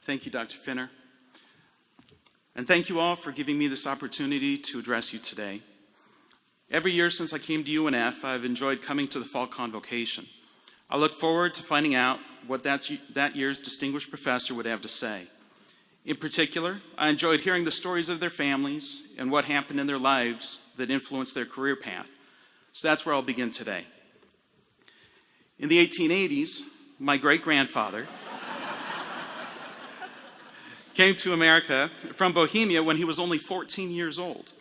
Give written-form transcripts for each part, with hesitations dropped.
Thank you, Dr. Finner. And thank you all for giving me this opportunity to address you today. Every year since I came to UNF, I've enjoyed coming to the fall convocation. I look forward to finding out what that year's distinguished professor would have to say. In particular, I enjoyed hearing the stories of their families and what happened in their lives that influenced their career path. So that's where I'll begin today. In the 1880s, my great-grandfather came to America from Bohemia when he was only 14 years old.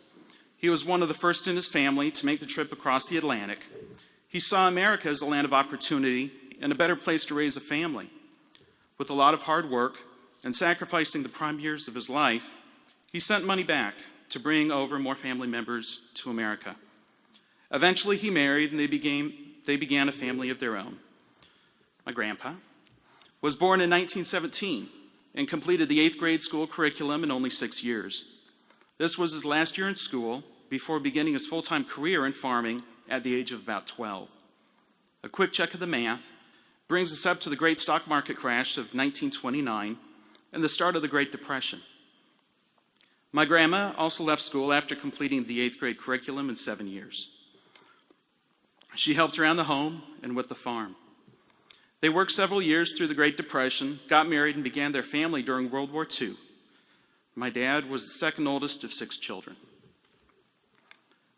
He was one of the first in his family to make the trip across the Atlantic. He saw America as a land of opportunity and a better place to raise a family. With a lot of hard work and sacrificing the prime years of his life, he sent money back to bring over more family members to America. Eventually he married and they began a family of their own. My grandpa was born in 1917 and completed the 8th grade school curriculum in only 6 years. This was his last year in school before beginning his full-time career in farming at the age of about 12. A quick check of the math brings us up to the great stock market crash of 1929 and the start of the Great Depression. My grandma also left school after completing the 8th grade curriculum in 7 years. She helped around the home and with the farm. They worked several years through the Great Depression, got married, and began their family during World War II. My dad was the second oldest of 6 children.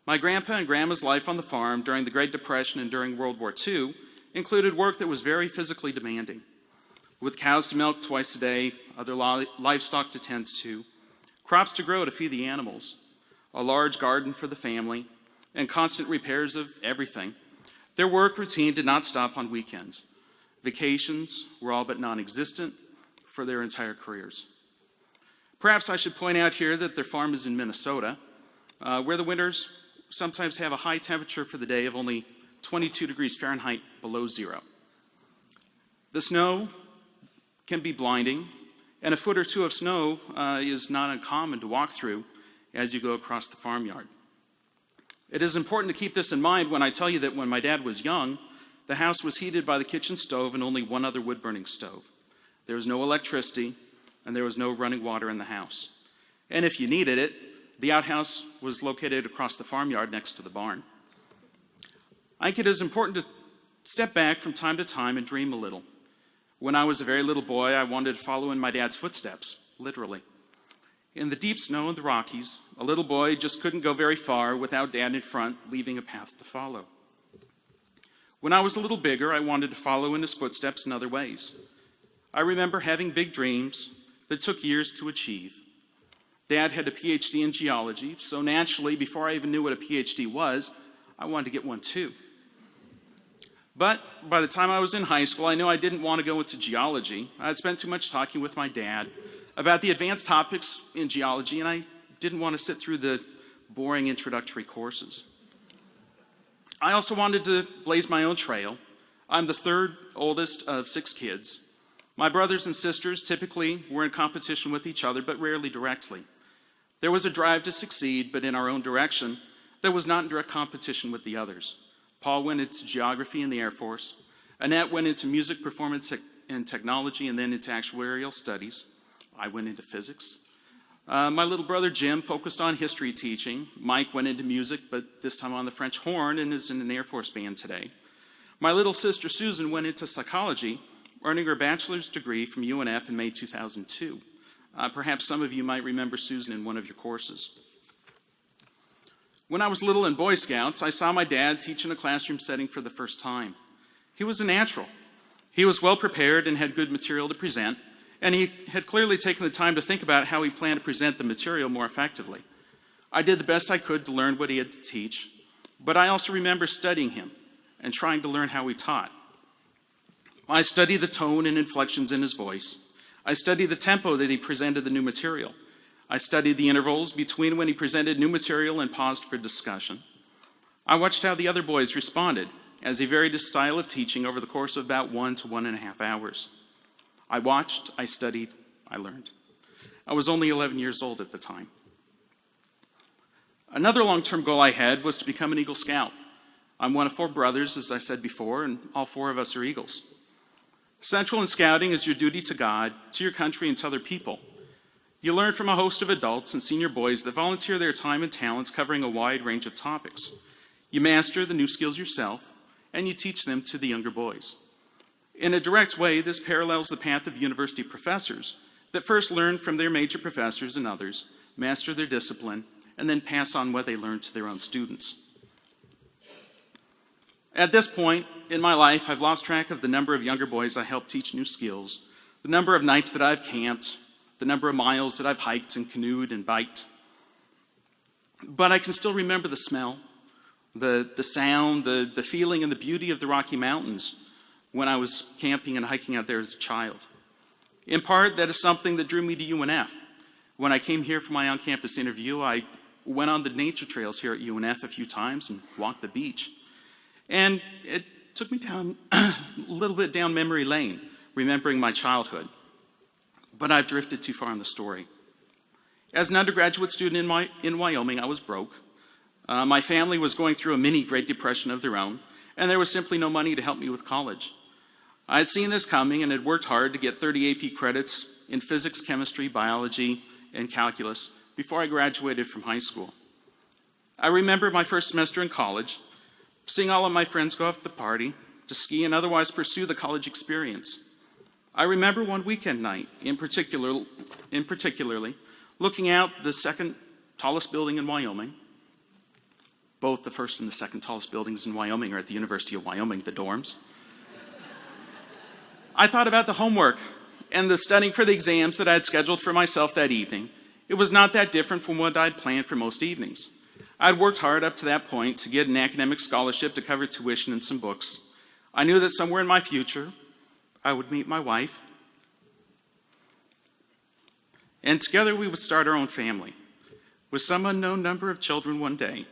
My grandpa and grandma's life on the farm during the Great Depression and during World War II included work that was very physically demanding, with cows to milk twice a day, other livestock to tend to, crops to grow to feed the animals, a large garden for the family, and constant repairs of everything. Their work routine did not stop on weekends. Vacations were all but non-existent for their entire careers. Perhaps I should point out here that their farm is in Minnesota, where the winters sometimes have a high temperature for the day of only 22 degrees Fahrenheit below zero. The snow can be blinding, and a foot or two of snow is not uncommon to walk through as you go across the farmyard. It is important to keep this in mind when I tell you that when my dad was young, the house was heated by the kitchen stove and only one other wood-burning stove. There was no electricity, and there was no running water in the house. And if you needed it, the outhouse was located across the farmyard next to the barn. I think it is important to step back from time to time and dream a little. When I was a very little boy, I wanted to follow in my dad's footsteps, literally. In the deep snow in the Rockies, a little boy just couldn't go very far without Dad in front, leaving a path to follow. When I was a little bigger, I wanted to follow in his footsteps in other ways. I remember having big dreams that took years to achieve. Dad had a PhD in geology, so naturally, before I even knew what a PhD was, I wanted to get one too. But by the time I was in high school, I knew I didn't want to go into geology. I had spent too much talking with my dad about the advanced topics in geology, and I didn't want to sit through the boring introductory courses. I also wanted to blaze my own trail. I'm the third oldest of 6 kids. My brothers and sisters typically were in competition with each other, but rarely directly. There was a drive to succeed, but in our own direction, that was not in direct competition with the others. Paul went into geography in the Air Force. Annette went into music, performance, and technology, and then into actuarial studies. I went into physics. My little brother Jim focused on history teaching. Mike went into music, but this time on the French horn and is in an Air Force band today. My little sister Susan went into psychology, earning her bachelor's degree from UNF in May 2002. Perhaps some of you might remember Susan in one of your courses. When I was little in Boy Scouts, I saw my dad teach in a classroom setting for the first time. He was a natural. He was well prepared and had good material to present, and he had clearly taken the time to think about how he planned to present the material more effectively. I did the best I could to learn what he had to teach, but I also remember studying him and trying to learn how he taught. I studied the tone and inflections in his voice. I studied the tempo that he presented the new material. I studied the intervals between when he presented new material and paused for discussion. I watched how the other boys responded as he varied his style of teaching over the course of about 1 to 1.5 hours. I watched, I studied, I learned. I was only 11 years old at the time. Another long-term goal I had was to become an Eagle Scout. I'm one of 4 brothers, as I said before, and all 4 of us are Eagles. Central in scouting is your duty to God, to your country, and to other people. You learn from a host of adults and senior boys that volunteer their time and talents covering a wide range of topics. You master the new skills yourself, and you teach them to the younger boys. In a direct way, this parallels the path of university professors that first learn from their major professors and others, master their discipline, and then pass on what they learned to their own students. At this point in my life, I've lost track of the number of younger boys I helped teach new skills, the number of nights that I've camped, the number of miles that I've hiked and canoed and biked. But I can still remember the smell, the sound, the feeling, and the beauty of the Rocky Mountains when I was camping and hiking out there as a child. In part, that is something that drew me to UNF. When I came here for my on-campus interview, I went on the nature trails here at UNF a few times and walked the beach. And it took me down a little bit down memory lane, remembering my childhood. But I've drifted too far in the story. As an undergraduate student in Wyoming, I was broke. My family was going through a mini Great Depression of their own, and there was simply no money to help me with college. I had seen this coming and had worked hard to get 30 AP credits in physics, chemistry, biology, and calculus before I graduated from high school. I remember my first semester in college, seeing all of my friends go off to party, to ski, and otherwise pursue the college experience. I remember one weekend night, in particularly, looking out the second tallest building in Wyoming. Both the first and the second tallest buildings in Wyoming are at the University of Wyoming, the dorms. I thought about the homework and the studying for the exams that I had scheduled for myself that evening. It was not that different from what I'd planned for most evenings. I'd worked hard up to that point to get an academic scholarship to cover tuition and some books. I knew that somewhere in my future, I would meet my wife, and together we would start our own family, with some unknown number of children one day.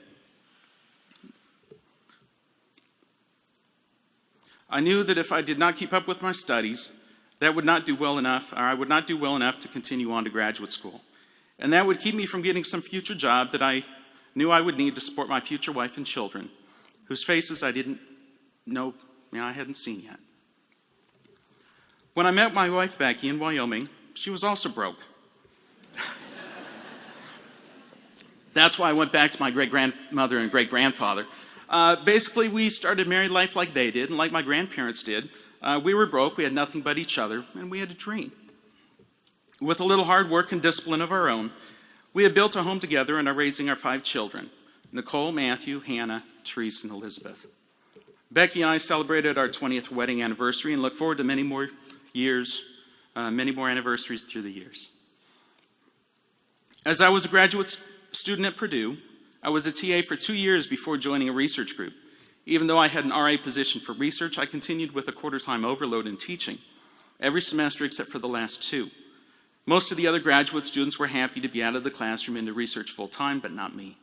I knew that if I did not keep up with my studies, I would not do well enough to continue on to graduate school. And that would keep me from getting some future job that I knew I would need to support my future wife and children, whose faces I didn't know, I hadn't seen yet. When I met my wife, Becky, in Wyoming, she was also broke. That's why I went back to my great-grandmother and great-grandfather. Basically, we started married life like they did and like my grandparents did. We were broke, we had nothing but each other, and we had a dream. With a little hard work and discipline of our own, we have built a home together and are raising our 5 children, Nicole, Matthew, Hannah, Therese, and Elizabeth. Becky and I celebrated our 20th wedding anniversary and look forward to many more anniversaries through the years. As I was a graduate student at Purdue, I was a TA for 2 years before joining a research group. Even though I had an RA position for research, I continued with a quarter-time overload in teaching, every semester except for the last 2. Most of the other graduate students were happy to be out of the classroom into research full-time, but not me.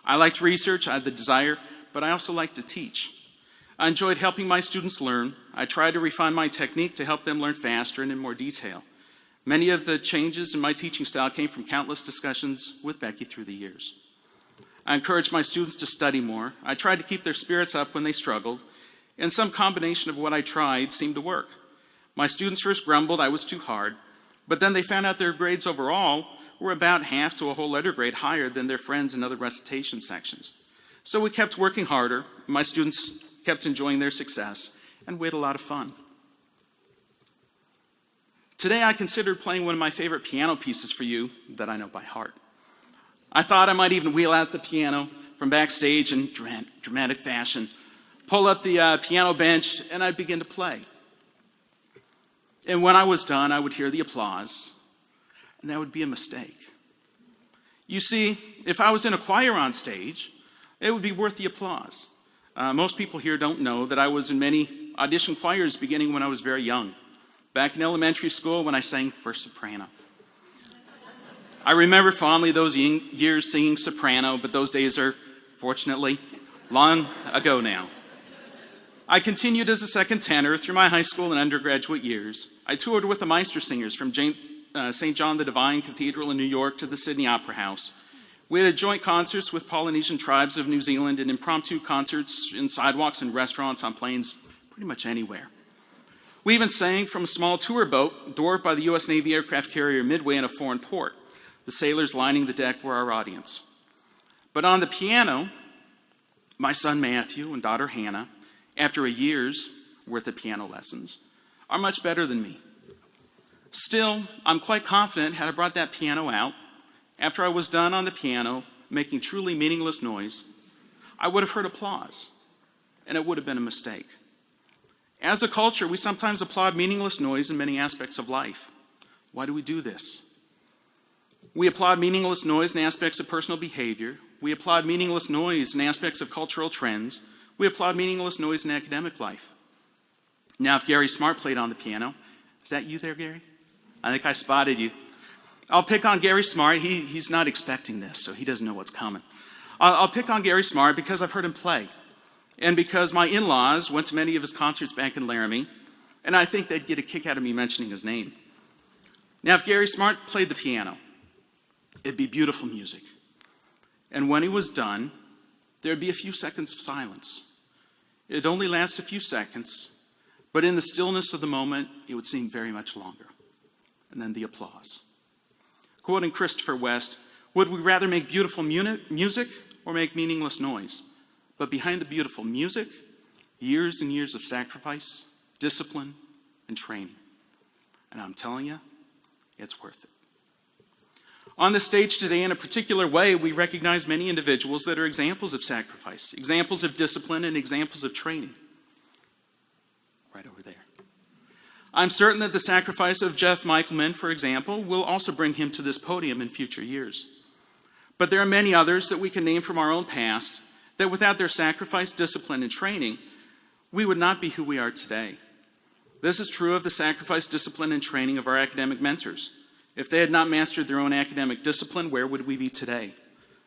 I liked research, I had the desire, but I also liked to teach. I enjoyed helping my students learn. I tried to refine my technique to help them learn faster and in more detail. Many of the changes in my teaching style came from countless discussions with Becky through the years. I encouraged my students to study more. I tried to keep their spirits up when they struggled, and some combination of what I tried seemed to work. My students first grumbled I was too hard, but then they found out their grades overall were about half to a whole letter grade higher than their friends in other recitation sections. So we kept working harder, my students kept enjoying their success, and we had a lot of fun. Today I considered playing one of my favorite piano pieces for you that I know by heart. I thought I might even wheel out the piano from backstage in dramatic fashion, pull up the piano bench, and I'd begin to play. And when I was done, I would hear the applause, and that would be a mistake. You see, if I was in a choir on stage, it would be worth the applause. Most people here don't know that I was in many audition choirs beginning when I was very young, back in elementary school when I sang for soprano. I remember fondly those years singing soprano, but those days are, fortunately, long ago now. I continued as a second tenor through my high school and undergraduate years. I toured with the Meistersingers from St. John the Divine Cathedral in New York to the Sydney Opera House. We had joint concerts with Polynesian tribes of New Zealand and impromptu concerts in sidewalks and restaurants, on planes, pretty much anywhere. We even sang from a small tour boat dwarfed by the U.S. Navy aircraft carrier Midway in a foreign port. The sailors lining the deck were our audience. But on the piano, my son Matthew and daughter Hannah, after a year's worth of piano lessons, are much better than me. Still, I'm quite confident had I brought that piano out, after I was done on the piano making truly meaningless noise, I would have heard applause, and it would have been a mistake. As a culture, we sometimes applaud meaningless noise in many aspects of life. Why do we do this? We applaud meaningless noise in aspects of personal behavior. We applaud meaningless noise in aspects of cultural trends. We applaud meaningless noise in academic life. Now, if Gary Smart played on the piano, is that you there, Gary? I think I spotted you. I'll pick on Gary Smart. He's not expecting this, so he doesn't know what's coming. I'll pick on Gary Smart because I've heard him play, and because my in-laws went to many of his concerts back in Laramie, and I think they'd get a kick out of me mentioning his name. Now, if Gary Smart played the piano, it'd be beautiful music. And when he was done, there'd be a few seconds of silence. It'd only last a few seconds, but in the stillness of the moment, it would seem very much longer. And then the applause. Quoting Christopher West, would we rather make beautiful music or make meaningless noise? But behind the beautiful music, years and years of sacrifice, discipline, and training. And I'm telling you, it's worth it. On this stage today, in a particular way, we recognize many individuals that are examples of sacrifice, examples of discipline, and examples of training. Right over there. I'm certain that the sacrifice of Jeff Michelman, for example, will also bring him to this podium in future years. But there are many others that we can name from our own past that without their sacrifice, discipline, and training, we would not be who we are today. This is true of the sacrifice, discipline, and training of our academic mentors. If they had not mastered their own academic discipline, where would we be today?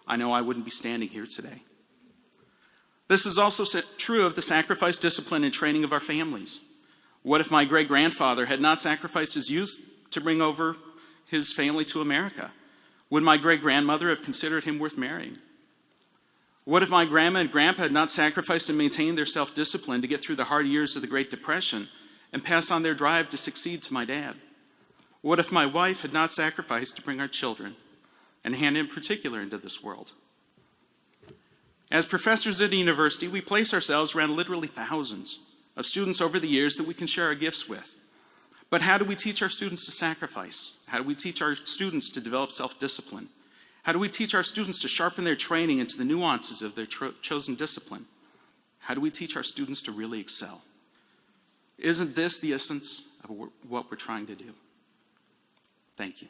I know I wouldn't be standing here today. This is also true of the sacrifice, discipline, and training of our families. What if my great-grandfather had not sacrificed his youth to bring over his family to America? Would my great-grandmother have considered him worth marrying? What if my grandma and grandpa had not sacrificed and maintained their self-discipline to get through the hard years of the Great Depression and pass on their drive to succeed to my dad? What if my wife had not sacrificed to bring our children, and Hannah in particular, into this world? As professors at a university, we place ourselves around literally thousands of students over the years that we can share our gifts with. But how do we teach our students to sacrifice? How do we teach our students to develop self-discipline? How do we teach our students to sharpen their training into the nuances of their chosen discipline? How do we teach our students to really excel? Isn't this the essence of what we're trying to do? Thank you.